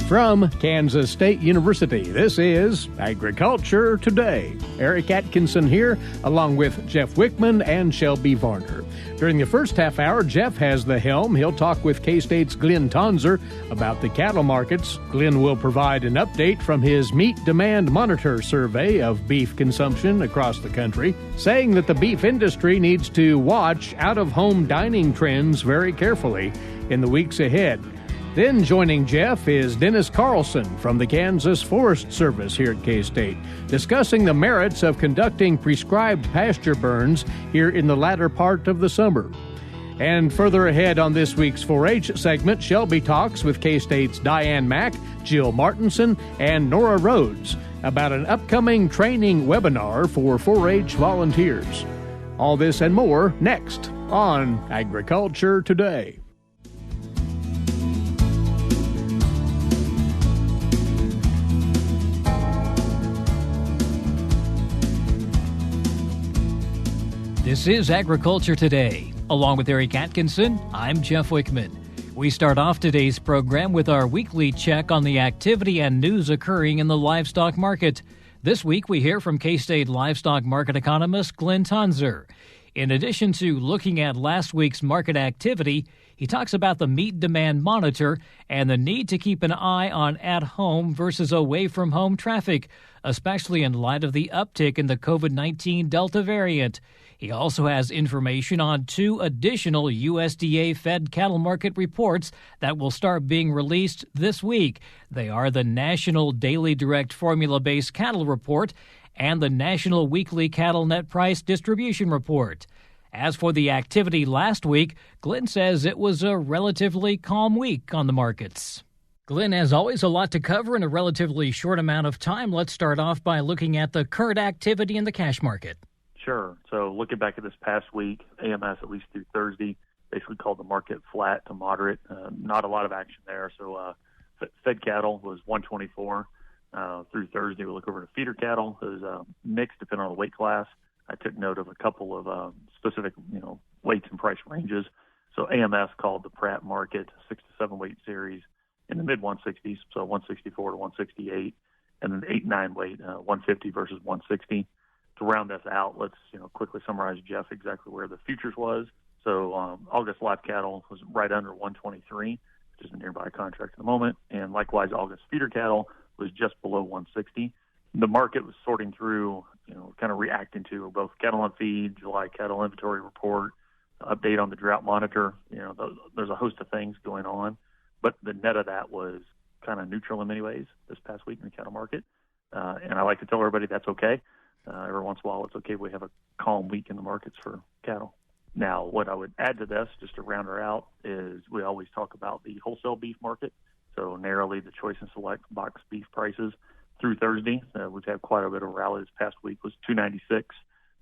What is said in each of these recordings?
From Kansas State University, this is Agriculture Today. Eric Atkinson here, along with Jeff Wickman and Shelby Varner. During the first half hour, Jeff has the helm. He'll talk with K-State's Glynn Tonsor about the cattle markets. Glynn will provide an update from his Meat Demand Monitor survey of beef consumption across the country, saying that the beef industry needs to watch out-of-home dining trends very carefully in the weeks ahead. Then joining Jeff is Dennis Carlson from the Kansas Forest Service here at K-State, discussing the merits of conducting prescribed pasture burns here in the latter part of the summer. And further ahead on this week's 4-H segment, Shelby talks with K-State's Diane Mack, Jill Martinson, and Nora Rhodes about an upcoming training webinar for 4-H volunteers. All this and more next on Agriculture Today. This is Agriculture Today. Along with Eric Atkinson, I'm Jeff Wickman. We start off today's program with our weekly check on the activity and news occurring in the livestock market. This week we hear from K-State Livestock Market economist Glynn Tonsor. In addition to looking at last week's market activity, he talks about the Meat Demand Monitor and the need to keep an eye on at-home versus away-from-home traffic, especially in light of the uptick in the COVID-19 Delta variant. He also has information on 2 additional USDA-fed cattle market reports that will start being released this week. They are the National Daily Direct Formula-Based Cattle Report and the National Weekly Cattle Net Price Distribution Report. As for the activity last week, Glynn says it was a relatively calm week on the markets. Glynn, as always, a lot to cover in a relatively short amount of time. Let's start off by looking at the current activity in the cash market. Sure. So looking back at this past week, AMS, at least through Thursday, basically called the market flat to moderate. Not a lot of action there. So fed cattle was 124 through Thursday. We look over to feeder cattle. It was mixed depending on the weight class. I took note of a couple of specific, weights and price ranges. So AMS called the Pratt market 6 to 7 weight series in the mid 160s, so 164 to 168, and then the 8-9 weight, 150 versus 160. To round this out, let's quickly summarize, Jeff, exactly where the futures was. So August live cattle was right under 123, which is a nearby contract at the moment, and likewise August feeder cattle was just below 160. The market was sorting through, kind of reacting to both cattle on feed, July cattle inventory report, update on the drought monitor. There's a host of things going on, but the net of that was kind of neutral in many ways this past week in the cattle market. And I like to tell everybody that's okay. Every once in a while, it's okay if we have a calm week in the markets for cattle. Now, what I would add to this, just to round her out, is we always talk about the wholesale beef market. So narrowly, the choice and select box beef prices through Thursday. We've had quite a bit of a rally this past week. Was 296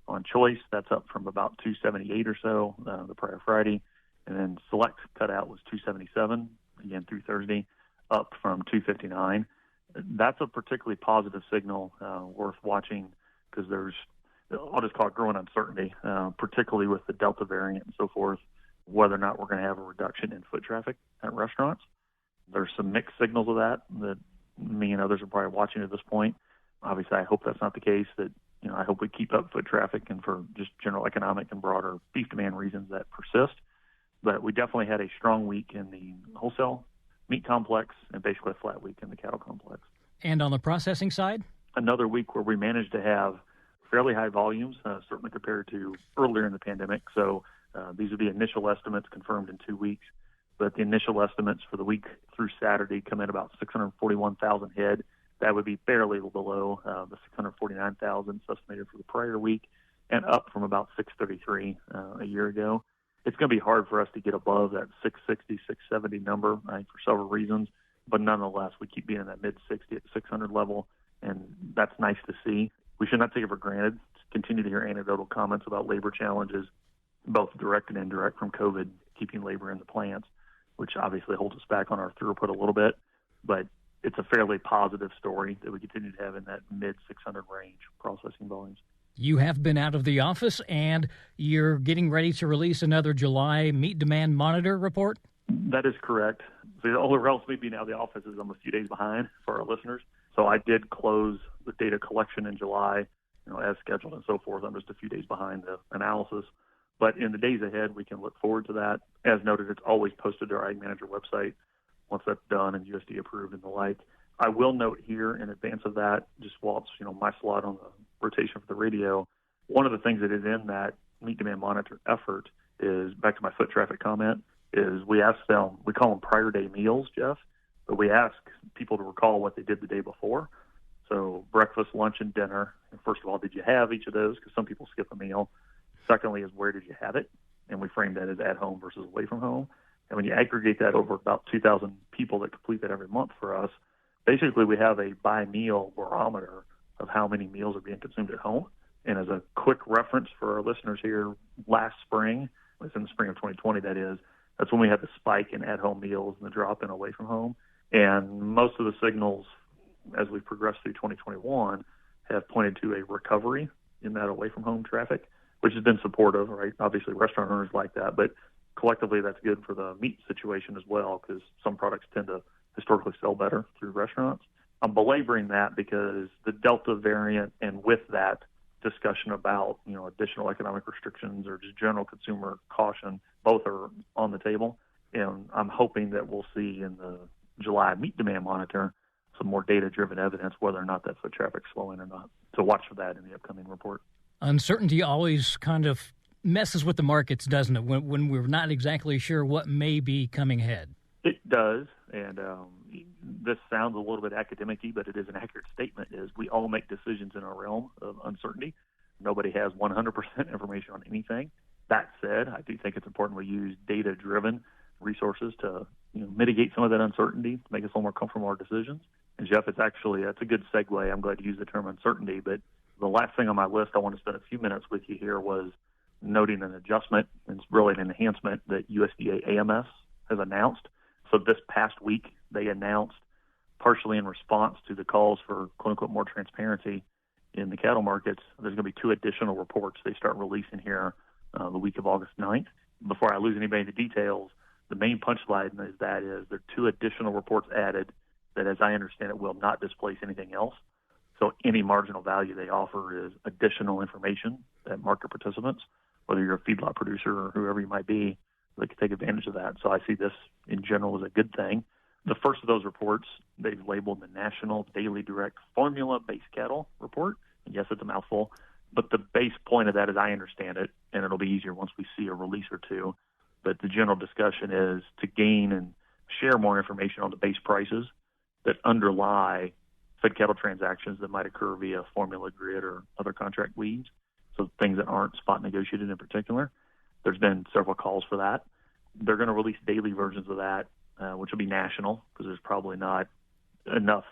on choice. That's up from about 278 or so the prior Friday. And then select cutout was 277, again through Thursday, up from 259. That's a particularly positive signal worth watching, because I'll just call it growing uncertainty, particularly with the Delta variant and so forth, whether or not we're going to have a reduction in foot traffic at restaurants. There's some mixed signals of that me and others are probably watching at this point. Obviously, I hope that's not the case, that, I hope we keep up foot traffic, and for just general economic and broader beef demand reasons that persist. But we definitely had a strong week in the wholesale meat complex and basically a flat week in the cattle complex. And on the processing side? Another week where we managed to have fairly high volumes, certainly compared to earlier in the pandemic. So these are the initial estimates confirmed in 2 weeks. But the initial estimates for the week through Saturday come in about 641,000 head. That would be barely below the 649,000 estimated for the prior week, and up from about 633 a year ago. It's going to be hard for us to get above that 660, 670 number, I think, for several reasons. But nonetheless, we keep being in that mid-60 at 600 level, and that's nice to see. We should not take it for granted. Continue to hear anecdotal comments about labor challenges, both direct and indirect from COVID, keeping labor in the plants, which obviously holds us back on our throughput a little bit. But it's a fairly positive story that we continue to have in that mid-600 range processing volumes. You have been out of the office, and you're getting ready to release another July Meat Demand Monitor report? That is correct. So the only else me being out of the office is I'm a few days behind for our listeners. So I did close the data collection in July, as scheduled and so forth. I'm just a few days behind the analysis. But in the days ahead, we can look forward to that. As noted, it's always posted to our Ag Manager website once that's done and USDA approved and the like. I will note here in advance of that, just while it's my slot on the rotation for the radio, one of the things that is in that meat demand monitor effort is, back to my foot traffic comment, is we ask them, we call them prior day meals, Jeff, but we ask people to recall what they did the day before. So breakfast, lunch, and dinner. And first of all, did you have each of those? Because some people skip a meal. Secondly is, where did you have it? And we frame that as at home versus away from home. And when you aggregate that over about 2,000 people that complete that every month for us, basically we have a by meal barometer of how many meals are being consumed at home. And as a quick reference for our listeners here, last spring, it was in the spring of 2020, that's when we had the spike in at-home meals and the drop in away from home. And most of the signals as we progress through 2021 have pointed to a recovery in that away from home traffic, which has been supportive, right? Obviously, restaurant owners like that, but collectively that's good for the meat situation as well, because some products tend to historically sell better through restaurants. I'm belaboring that because the Delta variant, and with that discussion about, additional economic restrictions or just general consumer caution, both are on the table. And I'm hoping that we'll see in the July meat demand monitor some more data-driven evidence whether or not that foot traffic's slowing or not. So watch for that in the upcoming report. Uncertainty always kind of messes with the markets, doesn't it, when we're not exactly sure what may be coming ahead? It does, and this sounds a little bit academic-y, but it is an accurate statement, is we all make decisions in a realm of uncertainty. Nobody has 100% information on anything. That said, I do think it's important we use data-driven resources to mitigate some of that uncertainty, to make us a little more comfortable with our decisions. And Jeff, that's a good segue. I'm glad to use the term uncertainty, but the last thing on my list I want to spend a few minutes with you here was noting an adjustment, and it's really an enhancement that USDA AMS has announced. So this past week, they announced, partially in response to the calls for quote-unquote more transparency in the cattle markets, there's going to be 2 additional reports they start releasing here the week of August 9th. Before I lose anybody in the details, the main punchline is there are 2 additional reports added that, as I understand it, will not displace anything else. So any marginal value they offer is additional information that market participants, whether you're a feedlot producer or whoever you might be, they can take advantage of that. So I see this in general as a good thing. The first of those reports, they've labeled the National Daily Direct Formula Base Cattle Report. And yes, it's a mouthful, but the base point of that, as I understand it, and it'll be easier once we see a release or two, but the general discussion is to gain and share more information on the base prices that underlie fed cattle transactions that might occur via formula grid or other contract weeds, so things that aren't spot negotiated in particular. There's been several calls for that. They're going to release daily versions of that, which will be national, because there's probably not enough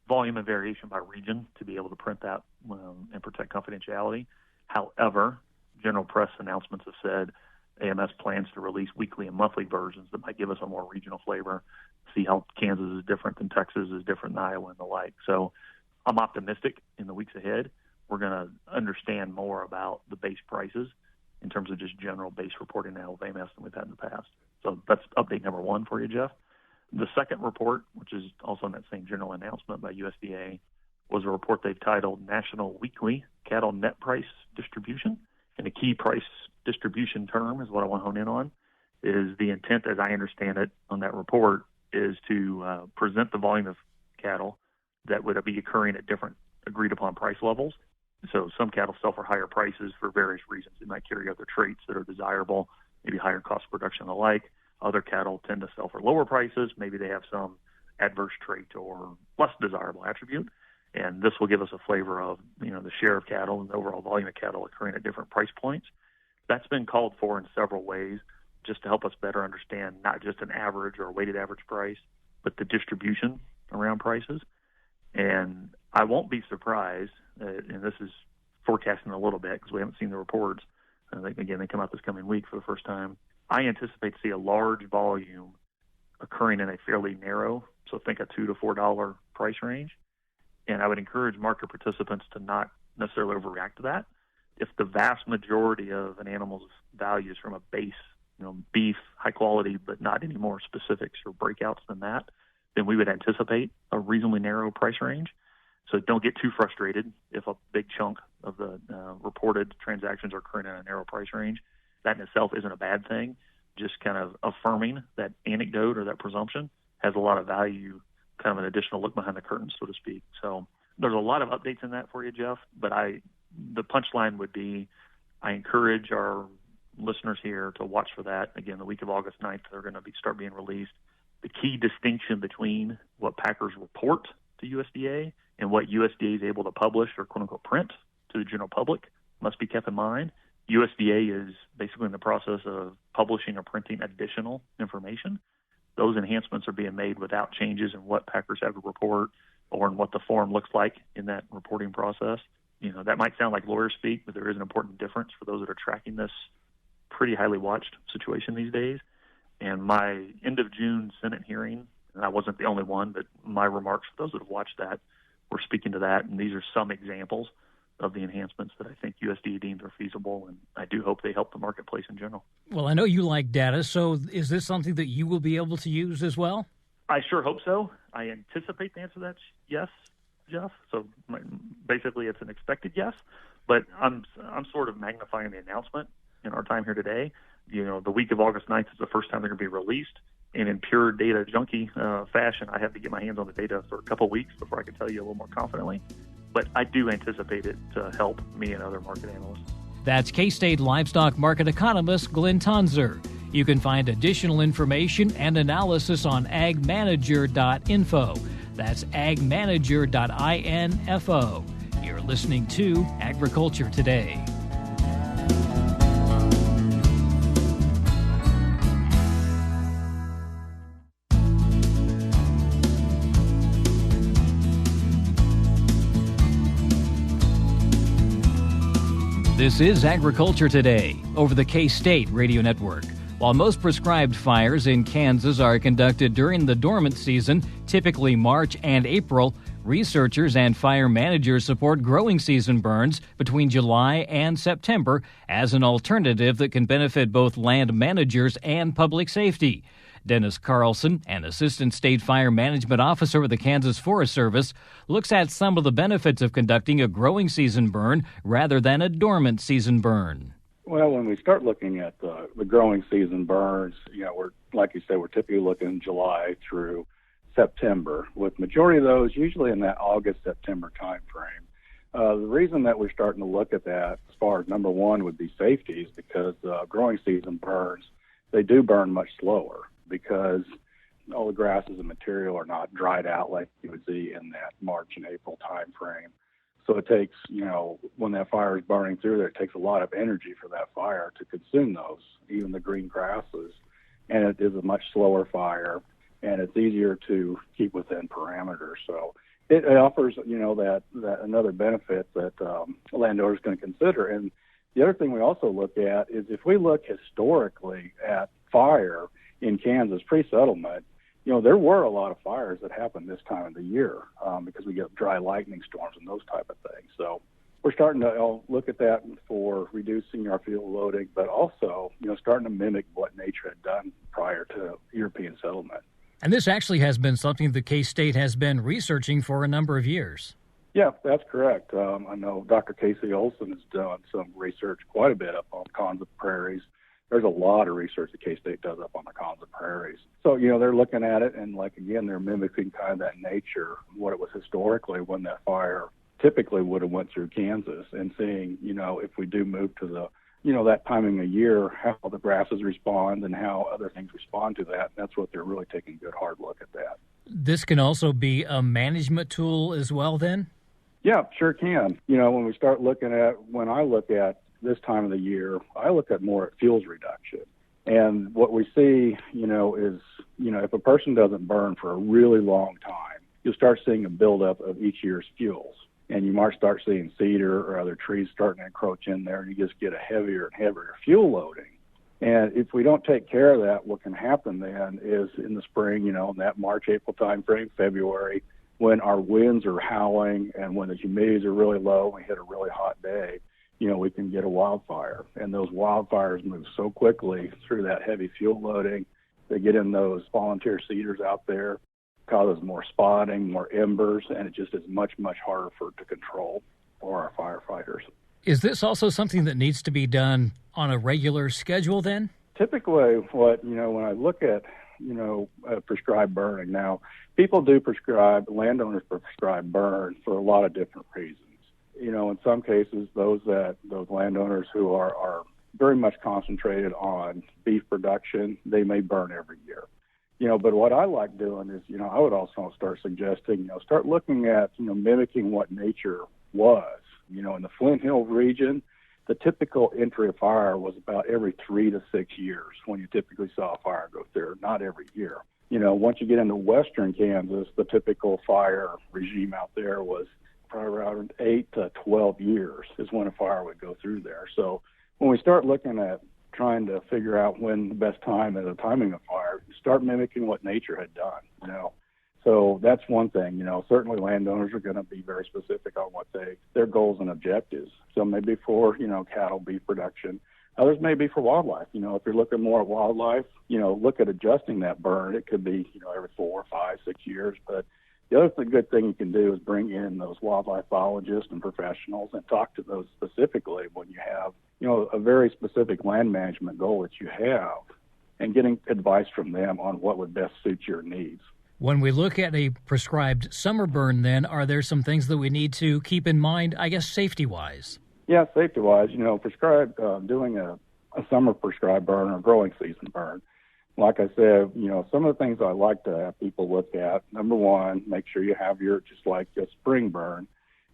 volume and variation by region to be able to print that and protect confidentiality. However, general press announcements have said AMS plans to release weekly and monthly versions that might give us a more regional flavor, see how Kansas is different than Texas is different than Iowa and the like. So I'm optimistic in the weeks ahead. We're going to understand more about the base prices in terms of just general base reporting now with AMS than we've had in the past. So that's update number 1 for you, Jeff. The second report, which is also in that same general announcement by USDA, was a report they've titled National Weekly Cattle Net Price Distribution. And the key price distribution term is what I want to hone in on, is the intent, as I understand it, on that report is to present the volume of cattle that would be occurring at different agreed-upon price levels. So some cattle sell for higher prices for various reasons. They might carry other traits that are desirable, maybe higher cost of production and the like. Other cattle tend to sell for lower prices. Maybe they have some adverse trait or less desirable attribute. And this will give us a flavor of, the share of cattle and the overall volume of cattle occurring at different price points. That's been called for in several ways, just to help us better understand not just an average or a weighted average price, but the distribution around prices. And I won't be surprised, and this is forecasting a little bit because we haven't seen the reports. I think, again, they come out this coming week for the first time. I anticipate to see a large volume occurring in a fairly narrow, so think a $2 to $4 price range. And I would encourage market participants to not necessarily overreact to that. If the vast majority of an animal's value is from a base beef, high quality, but not any more specifics or breakouts than that, then we would anticipate a reasonably narrow price range. So don't get too frustrated if a big chunk of the reported transactions are occurring in a narrow price range. That in itself isn't a bad thing. Just kind of affirming that anecdote or that presumption has a lot of value, kind of an additional look behind the curtain, so to speak. So there's a lot of updates in that for you, Jeff, but the punchline would be I encourage our listeners here to watch for that. Again, the week of August 9th, they're going to start being released. The key distinction between what packers report to USDA and what USDA is able to publish or quote-unquote print to the general public must be kept in mind. USDA is basically in the process of publishing or printing additional information. Those enhancements are being made without changes in what packers have to report or in what the form looks like in that reporting process. That might sound like lawyer speak, but there is an important difference for those that are tracking this pretty highly watched situation these days. And my end of June Senate hearing, and I wasn't the only one, but my remarks for those that have watched that were speaking to that. And these are some examples of the enhancements that I think USDA deems are feasible, and I do hope they help the marketplace in general. Well, I know you like data, so is this something that you will be able to use as well? I sure hope so. I anticipate the answer to that yes, Jeff. So basically it's an expected yes, but I'm sort of magnifying the announcement in our time here today. The week of August 9th is the first time they're going to be released, and in pure data junkie fashion, I have to get my hands on the data for a couple of weeks before I can tell you a little more confidently. But I do anticipate it to help me and other market analysts. That's K-State Livestock Market economist Glynn Tonsor. You can find additional information and analysis on agmanager.info. That's agmanager.info. You're listening to Agriculture Today. This is Agriculture Today over the K-State Radio Network. While most prescribed fires in Kansas are conducted during the dormant season, typically March and April, researchers and fire managers support growing season burns between July and September as an alternative that can benefit both land managers and public safety. Dennis Carlson, an Assistant State Fire Management Officer with the Kansas Forest Service, looks at some of the benefits of conducting a growing season burn rather than a dormant season burn. Well, when we start looking at the growing season burns, we're, like you said, we're typically looking July through September, with majority of those usually in that August-September time frame. The reason that we're starting to look at that as far as number one would be safety is because growing season burns, they do burn much slower, because all the grasses and material are not dried out like you would see in that March and April time frame. So it takes, when that fire is burning through there, it takes a lot of energy for that fire to consume those, even the green grasses. And it is a much slower fire, and it's easier to keep within parameters. So it offers, that another benefit that a landowner is going to consider. And the other thing we also look at is if we look historically at fire in Kansas pre-settlement, there were a lot of fires that happened this time of the year because we get dry lightning storms and those type of things. So we're starting to look at that for reducing our fuel loading, but also, starting to mimic what nature had done prior to European settlement. And this actually has been something the K-State has been researching for a number of years. Yeah, that's correct. I know Dr. Casey Olson has done some research quite a bit up on Kansas prairies. There's a lot of research that K-State does up on the Kansas prairies. So, they're looking at it, and they're mimicking kind of that nature, what it was historically when that fire typically would have went through Kansas, and seeing, if we do move to the, that timing of year, how the grasses respond and how other things respond to that. That's what they're really taking a good hard look at that. This can also be a management tool as well then? Yeah, sure can. When we start looking at, when I look at this time of the year, I look at more at fuels reduction. And what we see, is, if a person doesn't burn for a really long time, you'll start seeing a buildup of each year's fuels. And you might start seeing cedar or other trees starting to encroach in there, and you just get a heavier and heavier fuel loading. And if we don't take care of that, what can happen then is in the spring, in that March, April time frame, February, when our winds are howling and when the humidities are really low and we hit a really hot day, we can get a wildfire. And those wildfires move so quickly through that heavy fuel loading. They get in those volunteer seeders out there, causes more spotting, more embers, and it just is much, much harder to control for our firefighters. Is this also something that needs to be done on a regular schedule then? Typically, when I look at, prescribed burning, now, people do landowners prescribe burn for a lot of different reasons. In some cases, those landowners who are very much concentrated on beef production, they may burn every year. But what I like doing is, I would also start suggesting, start looking at, mimicking what nature was. In the Flint Hills region, the typical entry of fire was about every 3 to 6 years when you typically saw a fire go through, not every year. Once you get into western Kansas, the typical fire regime out there was probably around 8 to 12 years is when a fire would go through there. So when we start looking at trying to figure out when the best time and the timing of fire, start mimicking what nature had done, So that's one thing, certainly landowners are going to be very specific on what their goals and objectives. Some may be for, cattle, beef production. Others may be for wildlife. If you're looking more at wildlife, look at adjusting that burn. It could be, every 4, 5, 6 years. But the other good thing you can do is bring in those wildlife biologists and professionals and talk to those specifically when you have, a very specific land management goal that you have, and getting advice from them on what would best suit your needs. When we look at a prescribed summer burn, then, are there some things that we need to keep in mind, I guess, safety-wise? Yeah, safety-wise, prescribed doing a summer prescribed burn or growing season burn. Like I said, some of the things I like to have people look at, number one, make sure you have just like a spring burn,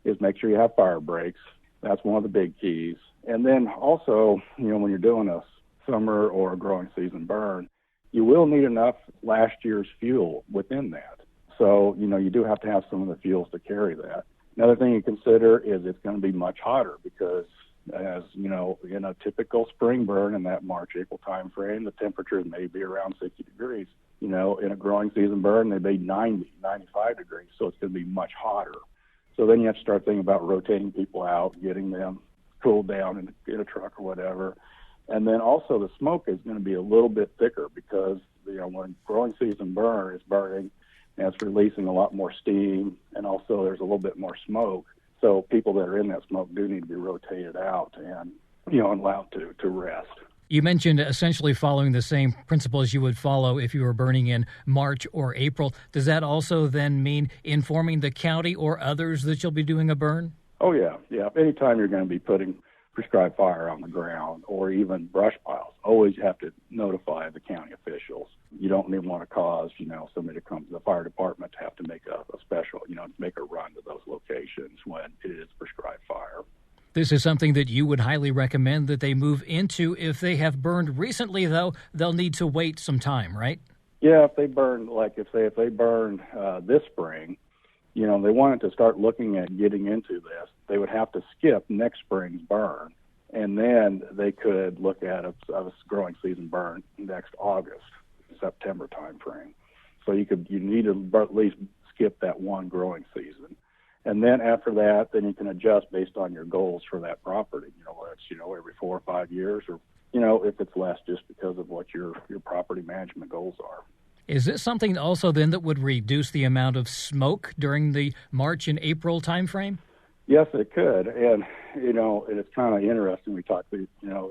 is make sure you have fire breaks. That's one of the big keys. And then also, when you're doing a summer or a growing season burn, you will need enough last year's fuel within that. So, you do have to have some of the fuels to carry that. Another thing you consider is it's going to be much hotter because, as in a typical spring burn in that March, April time frame, the temperatures may be around 60 degrees. In a growing season burn, they may be 90, 95 degrees, so it's going to be much hotter. So then you have to start thinking about rotating people out, getting them cooled down in a truck or whatever. And then also the smoke is going to be a little bit thicker because, when growing season burn is burning, and it's releasing a lot more steam, and also there's a little bit more smoke. So people that are in that smoke do need to be rotated out and, allowed to rest. You mentioned essentially following the same principles you would follow if you were burning in March or April. Does that also then mean informing the county or others that you'll be doing a burn? Oh, yeah. Anytime you're going to be putting prescribed fire on the ground or even brush piles, always have to notify the county officials. You don't even want to cause, somebody to come to the fire department to have to make a special, make a run to those locations when it is prescribed fire. This is something that you would highly recommend that they move into. If they have burned recently, though, they'll need to wait some time, right? Yeah, if they burn, if they burned this spring, they wanted to start looking at getting into this, they would have to skip next spring's burn, and then they could look at a growing season burn next August, September time frame. So you need to at least skip that one growing season. And then after that, then you can adjust based on your goals for that property. Whether it's, every 4 or 5 years, or, if it's less, just because of what your property management goals are. Is this something also then that would reduce the amount of smoke during the March and April time frame? Yes, it could. And, and it's kind of interesting. We talked,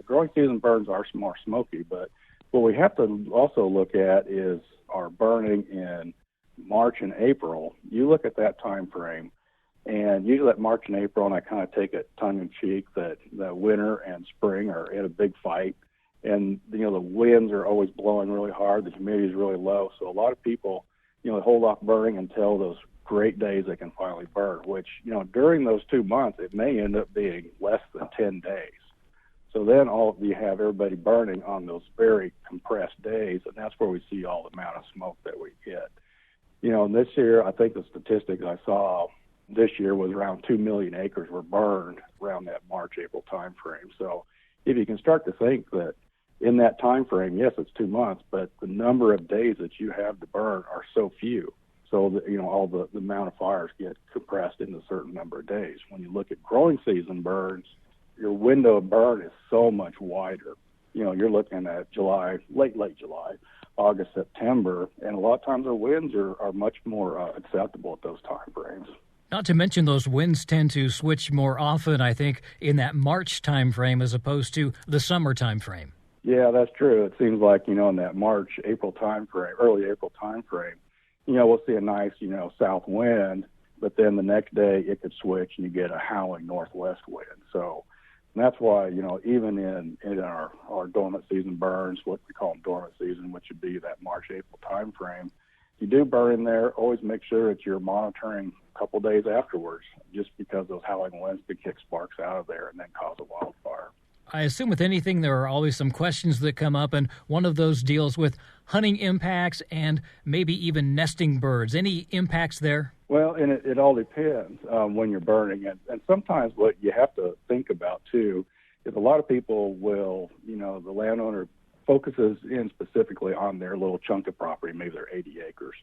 growing season burns are more smoky, but what we have to also look at is our burning in March and April. You look at that time frame, and usually at March and April, and I kind of take it tongue-in-cheek, that winter and spring are in a big fight. And, the winds are always blowing really hard. The humidity is really low. So a lot of people, hold off burning until those great days they can finally burn, which, during those 2 months, it may end up being less than 10 days. So then you have everybody burning on those very compressed days, and that's where we see all the amount of smoke that we get. And this year, I think the statistics I saw this year was around 2 million acres were burned around that March, April time frame. So if you can start to think that in that time frame, yes, it's 2 months, but the number of days that you have to burn are so few. So that, all the amount of fires get compressed into a certain number of days. When you look at growing season burns, your window of burn is so much wider. You're looking at July, late July, August, September, and a lot of times our winds are much more acceptable at those time frames. Not to mention those winds tend to switch more often, I think, in that March time frame as opposed to the summer time frame. Yeah, that's true. It seems like, in that March, April time frame, early April time frame, we'll see a nice, south wind, but then the next day it could switch and you get a howling northwest wind. So that's why, even in our dormant season burns, what we call them dormant season, which would be that March, April time frame, you do burn in there, always make sure that you're monitoring a couple days afterwards, just because those howling winds could kick sparks out of there and then cause a wildfire. I assume with anything there are always some questions that come up, and one of those deals with hunting impacts and maybe even nesting birds. Any impacts there? Well, and it all depends when you're burning it. And sometimes what you have to think about, too, is a lot of people will, the landowner focuses in specifically on their little chunk of property, maybe they're 80 acres.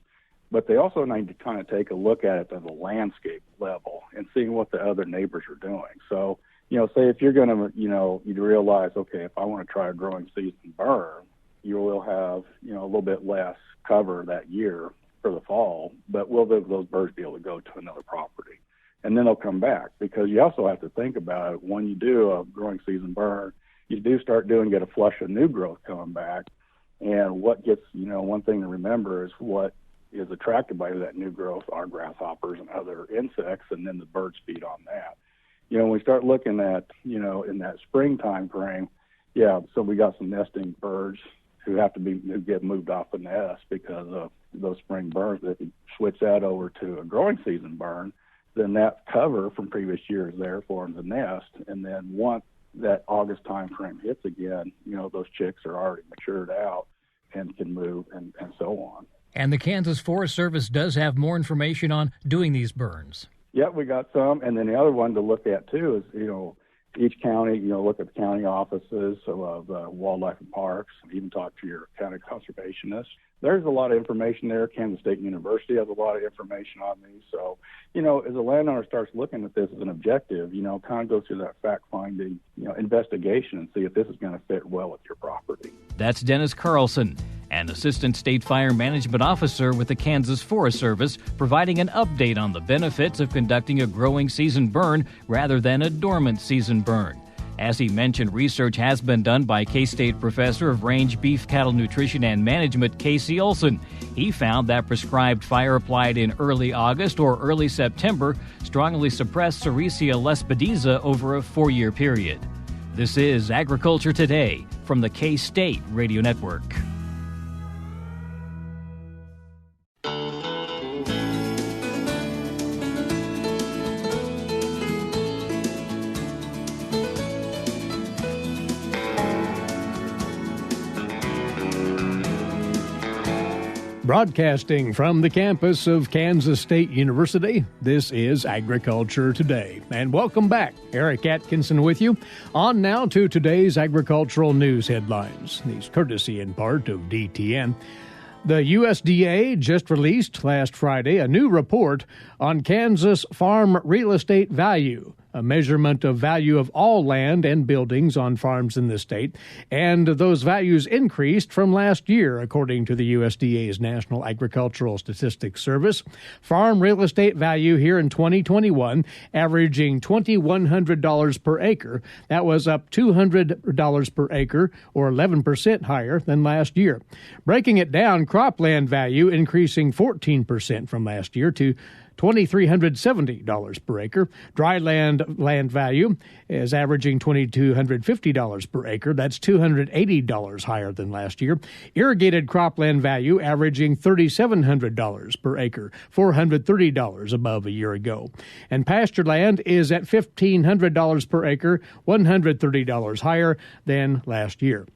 But they also need to kind of take a look at it at the landscape level and seeing what the other neighbors are doing. So, say if you're going to, you realize, okay, if I want to try a growing season burn, you will have, a little bit less cover that year for the fall, but will those birds be able to go to another property? And then they'll come back, because you also have to think about it. When you do a growing season burn, you do get a flush of new growth coming back. And what gets, one thing to remember is what is attracted by that new growth are grasshoppers and other insects, and then the birds feed on that. When we start looking at, in that spring time frame, so we got some nesting birds who get moved off the nest because of those spring burns. If you switch that over to a growing season burn, then that cover from previous years there forms a nest, and then once that August time frame hits again, those chicks are already matured out and can move and so on. And the Kansas Forest Service does have more information on doing these burns. Yeah, we got some. And then the other one to look at, too, is, each county, look at the county offices of wildlife and parks, even talk to your county conservationist. There's a lot of information there. Kansas State University has a lot of information on these. So, as a landowner starts looking at this as an objective, kind of go through that fact-finding, investigation and see if this is going to fit well with your property. That's Dennis Carlson, an Assistant State Fire Management Officer with the Kansas Forest Service, providing an update on the benefits of conducting a growing season burn rather than a dormant season burn. As he mentioned, research has been done by K-State Professor of Range Beef Cattle Nutrition and Management, Casey Olson. He found that prescribed fire applied in early August or early September strongly suppressed Sericea lespedeza over a 4-year period. This is Agriculture Today from the K-State Radio Network. Broadcasting from the campus of Kansas State University, this is Agriculture Today. And welcome back. Eric Atkinson with you. On now to today's agricultural news headlines. These courtesy in part of DTN. The USDA just released last Friday a new report on Kansas farm real estate value, a measurement of value of all land and buildings on farms in the state, and those values increased from last year, according to the USDA's National Agricultural Statistics Service. Farm real estate value here in 2021 averaging $2,100 per acre. That was up $200 per acre, or 11% higher than last year. Breaking it down, cropland value increasing 14% from last year to $2,370 per acre. Dry land value is averaging $2,250 per acre. That's $280 higher than last year. Irrigated cropland value averaging $3,700 per acre, $430 above a year ago. And pasture land is at $1,500 per acre, $130 higher than last year.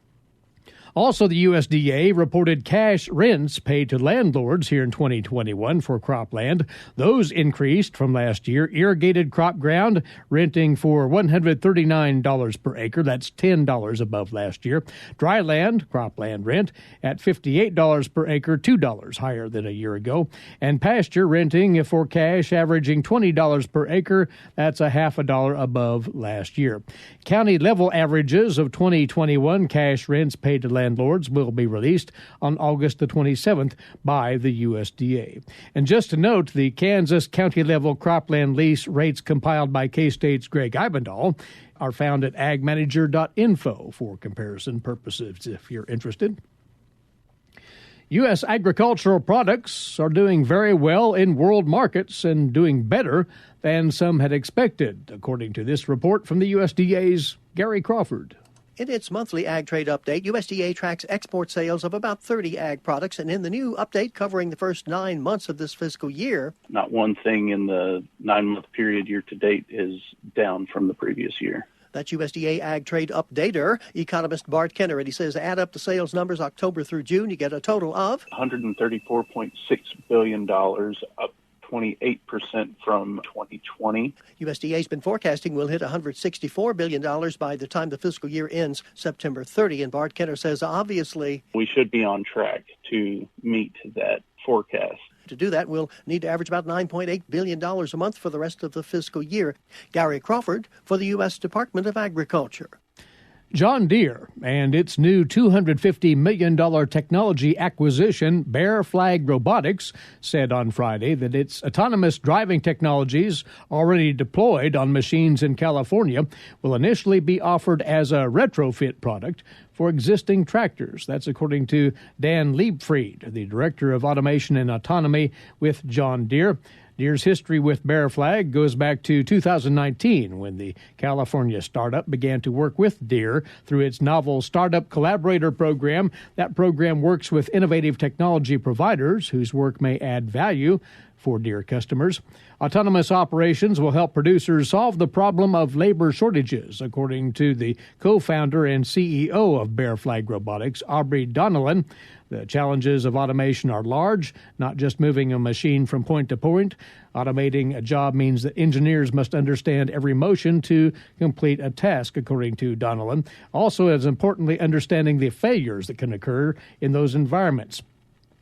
Also, the USDA reported cash rents paid to landlords here in 2021 for cropland. Those increased from last year. Irrigated crop ground renting for $139 per acre. That's $10 above last year. Dry land, cropland rent at $58 per acre, $2 higher than a year ago. And pasture renting for cash averaging $20 per acre. That's a half a dollar above last year. County level averages of 2021 cash rents paid to landlords will be released on August the 27th by the USDA. And just to note, the Kansas county-level cropland lease rates compiled by K-State's Greg Ibendahl are found at agmanager.info for comparison purposes if you're interested. U.S. agricultural products are doing very well in world markets and doing better than some had expected, according to this report from the USDA's Gary Crawford. In its monthly Ag Trade Update, USDA tracks export sales of about 30 ag products, and in the new update covering the first 9 months of this fiscal year, not one thing in the 9-month period year to date is down from the previous year. That's USDA Ag Trade Updater, economist Bart Kenner, and he says add up the sales numbers October through June, you get a total of $134.6 billion, up 28% from 2020. USDA's been forecasting we'll hit $164 billion by the time the fiscal year ends September 30. And Bart Kenner says, obviously, we should be on track to meet that forecast. To do that, we'll need to average about $9.8 billion a month for the rest of the fiscal year. Gary Crawford for the U.S. Department of Agriculture. John Deere and its new $250 million technology acquisition, Bear Flag Robotics, said on Friday that its autonomous driving technologies already deployed on machines in California will initially be offered as a retrofit product for existing tractors. That's according to Dan Liebfried, the Director of Automation and Autonomy with John Deere. Deere's history with Bear Flag goes back to 2019 when the California startup began to work with Deere through its novel Startup Collaborator program. That program works with innovative technology providers whose work may add value for Deere customers. Autonomous operations will help producers solve the problem of labor shortages, according to the co-founder and CEO of Bear Flag Robotics, Aubrey Donnellan. The challenges of automation are large, not just moving a machine from point to point. Automating a job means that engineers must understand every motion to complete a task, according to Donnellan. Also, as importantly, understanding the failures that can occur in those environments.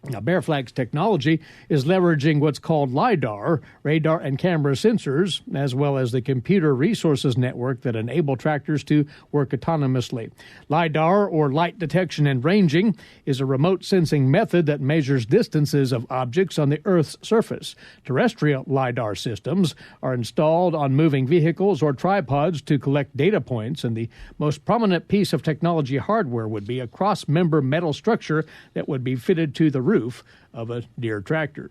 Now, Bear Flag's technology is leveraging what's called LiDAR, radar and camera sensors, as well as the computer resources network that enable tractors to work autonomously. LiDAR, or light detection and ranging, is a remote sensing method that measures distances of objects on the Earth's surface. Terrestrial LiDAR systems are installed on moving vehicles or tripods to collect data points, and the most prominent piece of technology hardware would be a cross-member metal structure that would be fitted to the roof of a Deere tractor.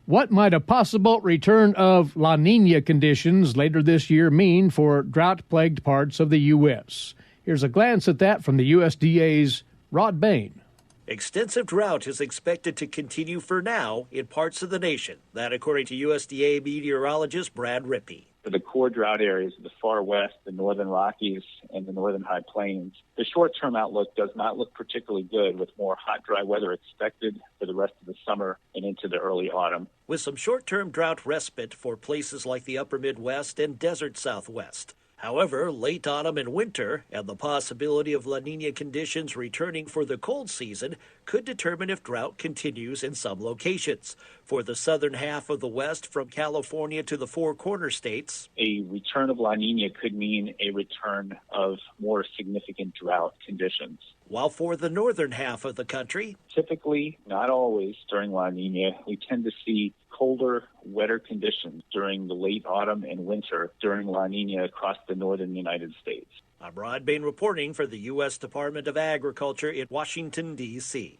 What might a possible return of La Niña conditions later this year mean for drought-plagued parts of the U.S.? Here's a glance at that from the USDA's Rod Bain. Extensive drought is expected to continue for now in parts of the nation. That according to USDA meteorologist Brad Rippey. For the core drought areas of the far west, the northern Rockies, and the northern High Plains, the short-term outlook does not look particularly good, with more hot, dry weather expected for the rest of the summer and into the early autumn. With some short-term drought respite for places like the upper Midwest and desert Southwest. However, late autumn and winter and the possibility of La Niña conditions returning for the cold season could determine if drought continues in some locations. For the southern half of the West, from California to the Four Corner states, a return of La Niña could mean a return of more significant drought conditions. While for the northern half of the country, typically, not always, during La Niña, we tend to see colder, wetter conditions during the late autumn and winter during La Niña across the northern United States. I'm Rod Bain reporting for the U.S. Department of Agriculture in Washington, D.C.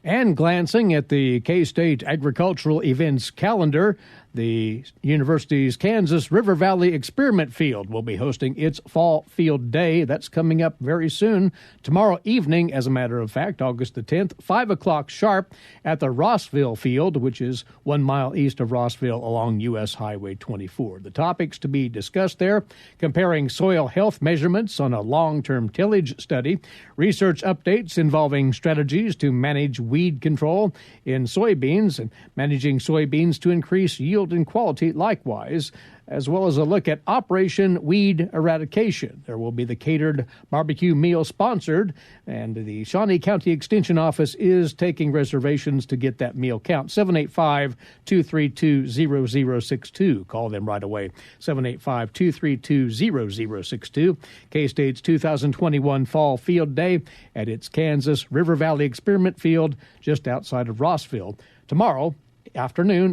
And glancing at the K-State agricultural events calendar, the university's Kansas River Valley Experiment Field will be hosting its Fall Field Day. That's coming up very soon. Tomorrow evening, as a matter of fact, August the 10th, 5 o'clock sharp at the Rossville Field, which is 1 mile east of Rossville along U.S. Highway 24. The topics to be discussed there: comparing soil health measurements on a long-term tillage study, research updates involving strategies to manage weed control in soybeans, and managing soybeans to increase yield and quality likewise, as well as a look at Operation Weed Eradication. There will be the catered barbecue meal sponsored, and the Shawnee County Extension Office is taking reservations to get that meal count. 785-232-0062. Call them right away. 785-232-0062. K-State's 2021 Fall Field Day at its Kansas River Valley Experiment Field just outside of Rossville. Tomorrow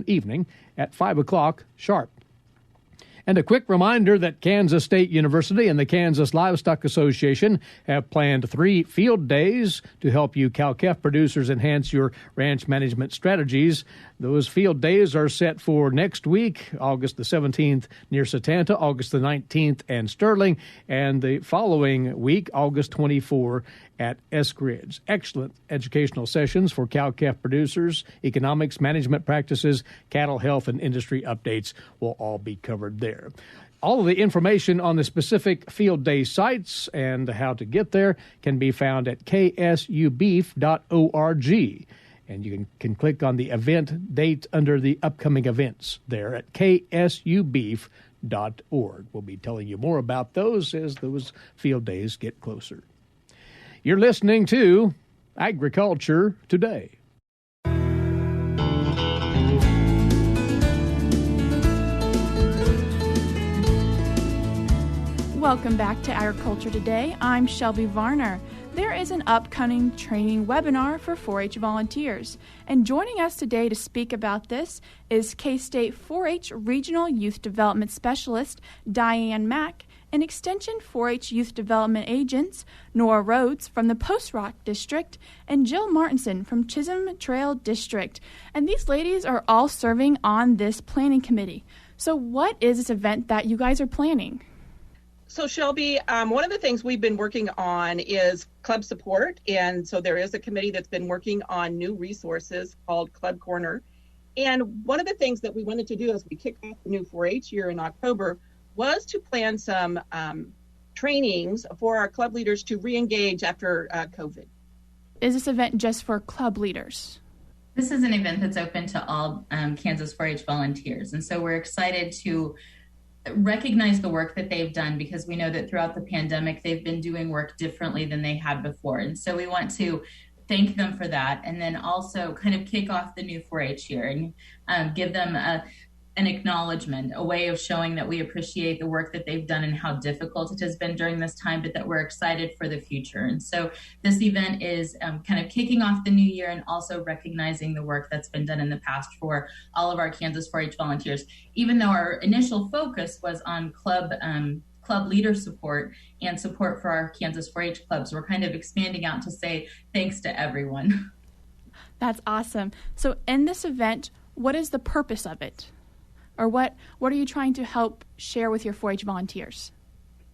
evening at 5 o'clock sharp. And a quick reminder that Kansas State University and the Kansas Livestock Association have planned 3 field days to help you cow-calf producers enhance your ranch management strategies. Those field days are set for next week, August the 17th near Satanta, August the 19th and Sterling, and the following week, August 24 at Eskridge. Excellent educational sessions for cow-calf producers, economics, management practices, cattle health, and industry updates will all be covered there. All of the information on the specific field day sites and how to get there can be found at ksubeef.org. And you can click on the event date under the upcoming events there at ksubeef.org. We'll be telling you more about those as those field days get closer. You're listening to Agriculture Today. Welcome back to Agriculture Today. I'm Shelby Varner. There is an upcoming training webinar for 4-H volunteers. And joining us today to speak about this is K-State 4-H Regional Youth Development Specialist Diane Mack and Extension 4-H Youth Development Agents Nora Rhodes from the Post Rock District and Jill Martinson from Chisholm Trail District. And these ladies are all serving on this planning committee. So what is this event that you guys are planning? So Shelby, one of the things we've been working on is club support. And so there is a committee that's been working on new resources called Club Corner. And one of the things that we wanted to do as we kick off the new 4-H year in October was to plan some trainings for our club leaders to re-engage after COVID. Is this event just for club leaders? This is an event that's open to all Kansas 4-H volunteers. And so we're excited to recognize the work that they've done, because we know that throughout the pandemic, they've been doing work differently than they had before. And so we want to thank them for that, and then also kind of kick off the new 4-H year and give them an acknowledgement, a way of showing that we appreciate the work that they've done and how difficult it has been during this time, but that we're excited for the future. And so this event is kind of kicking off the new year and also recognizing the work that's been done in the past for all of our Kansas 4-H volunteers. Even though our initial focus was on club leader support and support for our Kansas 4-H clubs, we're kind of expanding out to say thanks to everyone. That's awesome. So in this event, what is the purpose of it? Or what are you trying to help share with your 4-H volunteers?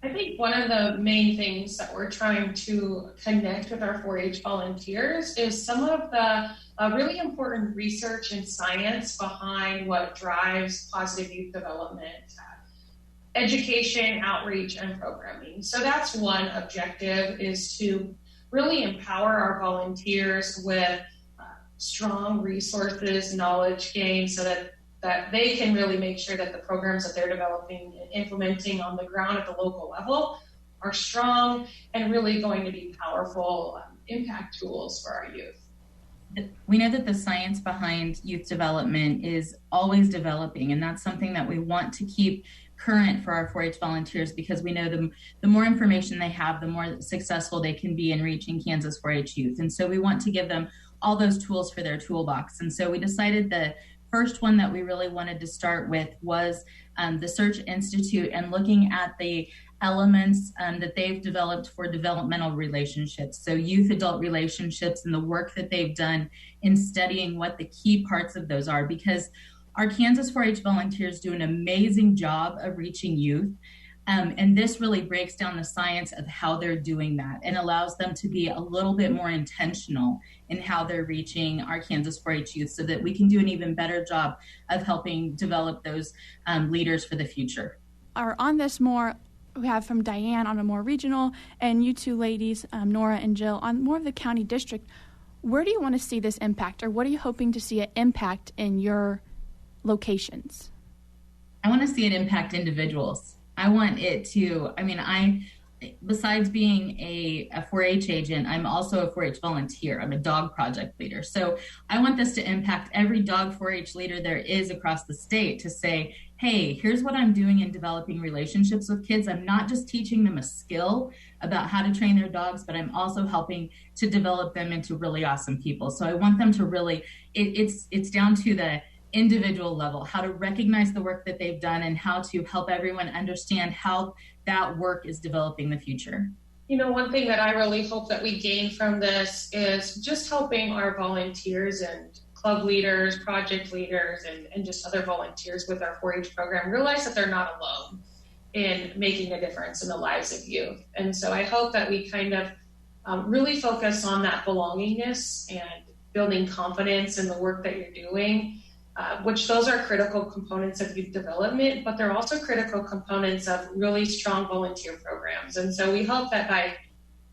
I think one of the main things that we're trying to connect with our 4-H volunteers is some of the really important research and science behind what drives positive youth development, education, outreach, and programming. So that's one objective, is to really empower our volunteers with strong resources, knowledge gain, so that they can really make sure that the programs that they're developing and implementing on the ground at the local level are strong and really going to be powerful impact tools for our youth. We know that the science behind youth development is always developing, and that's something that we want to keep current for our 4-H volunteers, because we know the more information they have, the more successful they can be in reaching Kansas 4-H youth. And so we want to give them all those tools for their toolbox. And so we decided that first one that we really wanted to start with was the Search Institute, and looking at the elements that they've developed for developmental relationships. So youth-adult relationships and the work that they've done in studying what the key parts of those are, because our Kansas 4-H volunteers do an amazing job of reaching youth. And this really breaks down the science of how they're doing that and allows them to be a little bit more intentional in how they're reaching our Kansas 4-H youth so that we can do an even better job of helping develop those leaders for the future. On this more, we have from Diane on a more regional, and you two ladies, Nora and Jill, on more of the county district. Where do you want to see this impact, or what are you hoping to see an impact in your locations? I want to see it impact individuals. I want it to, besides being a 4-H agent, I'm also a 4-H volunteer. I'm a dog project leader. So I want this to impact every dog 4-H leader there is across the state to say, hey, here's what I'm doing in developing relationships with kids. I'm not just teaching them a skill about how to train their dogs, but I'm also helping to develop them into really awesome people. So I want them to really, it's down to the individual level, how to recognize the work that they've done and how to help everyone understand how that work is developing the future. One thing that I really hope that we gain from this is just helping our volunteers and club leaders, project leaders, and just other volunteers with our 4-H program realize that they're not alone in making a difference in the lives of youth. And so I hope that we kind of really focus on that belongingness and building confidence in the work that you're doing, which those are critical components of youth development, but they're also critical components of really strong volunteer programs. And so we hope that by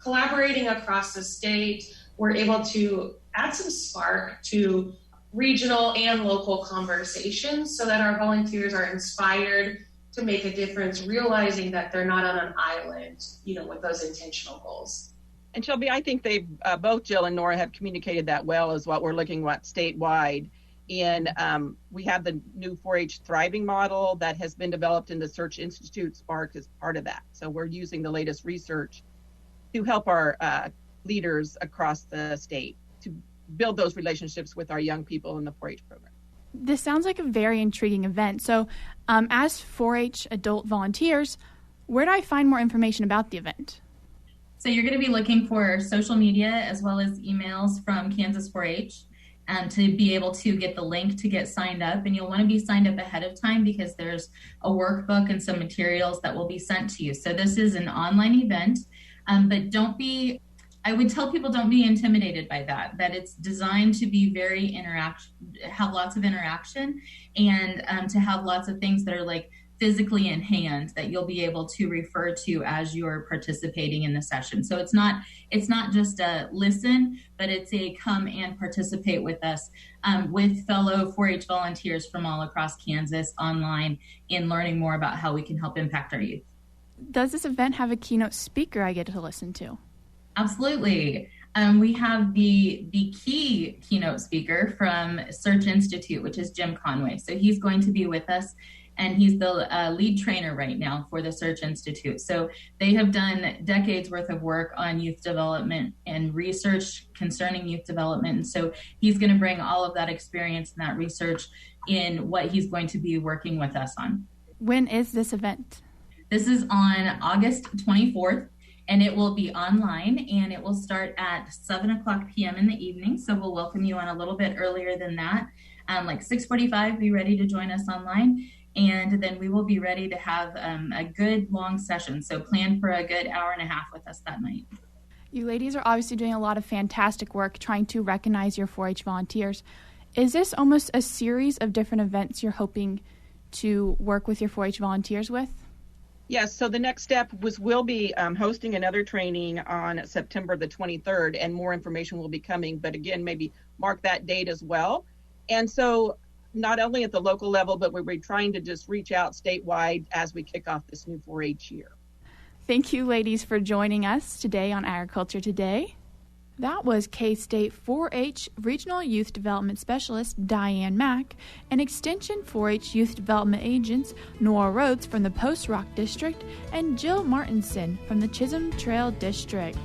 collaborating across the state, we're able to add some spark to regional and local conversations so that our volunteers are inspired to make a difference, realizing that they're not on an island, with those intentional goals. And Shelby, I think they've both Jill and Nora have communicated that well as what we're looking at statewide. And we have the new 4-H thriving model that has been developed in the Search Institute. Spark is part of that. So we're using the latest research to help our leaders across the state to build those relationships with our young people in the 4-H program. This sounds like a very intriguing event. So as 4-H adult volunteers, where do I find more information about the event? So you're going to be looking for social media as well as emails from Kansas 4-H. To be able to get the link to get signed up. And you'll want to be signed up ahead of time because there's a workbook and some materials that will be sent to you. So this is an online event, but I would tell people don't be intimidated by that it's designed to be very have lots of interaction and to have lots of things that are like physically in hand that you'll be able to refer to as you're participating in the session. So it's not just a listen, but it's a come and participate with us with fellow 4-H volunteers from all across Kansas online in learning more about how we can help impact our youth. Does this event have a keynote speaker I get to listen to? Absolutely. We have the key keynote speaker from Search Institute, which is Jim Conway. So he's going to be with us. And he's the lead trainer right now for the Search Institute. So they have done decades worth of work on youth development and research concerning youth development. And so he's going to bring all of that experience and that research in what he's going to be working with us on. When is this event? This is on August 24th, and it will be online, and it will start at 7:00 p.m. in the evening. So we'll welcome you on a little bit earlier than that. Like 6:45, be ready to join us online. And then we will be ready to have a good long session. So plan for a good hour and a half with us that night. You ladies are obviously doing a lot of fantastic work trying to recognize your 4-H volunteers. Is this almost a series of different events you're hoping to work with your 4-H volunteers with? Yes, so the next step we'll be hosting another training on September the 23rd, and more information will be coming. But again, maybe mark that date as well. And so not only at the local level, but we're trying to just reach out statewide as we kick off this new 4-H year. Thank you, ladies, for joining us today on Agriculture Today. That was K-State 4-H Regional Youth Development Specialist Diane Mack and Extension 4-H Youth Development Agents Nora Rhodes from the Post Rock District and Jill Martinson from the Chisholm Trail District.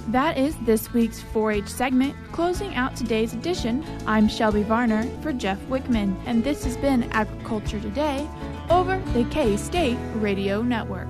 That is this week's 4-H segment. Closing out today's edition, I'm Shelby Varner for Jeff Wickman, and this has been Agriculture Today over the K-State Radio Network.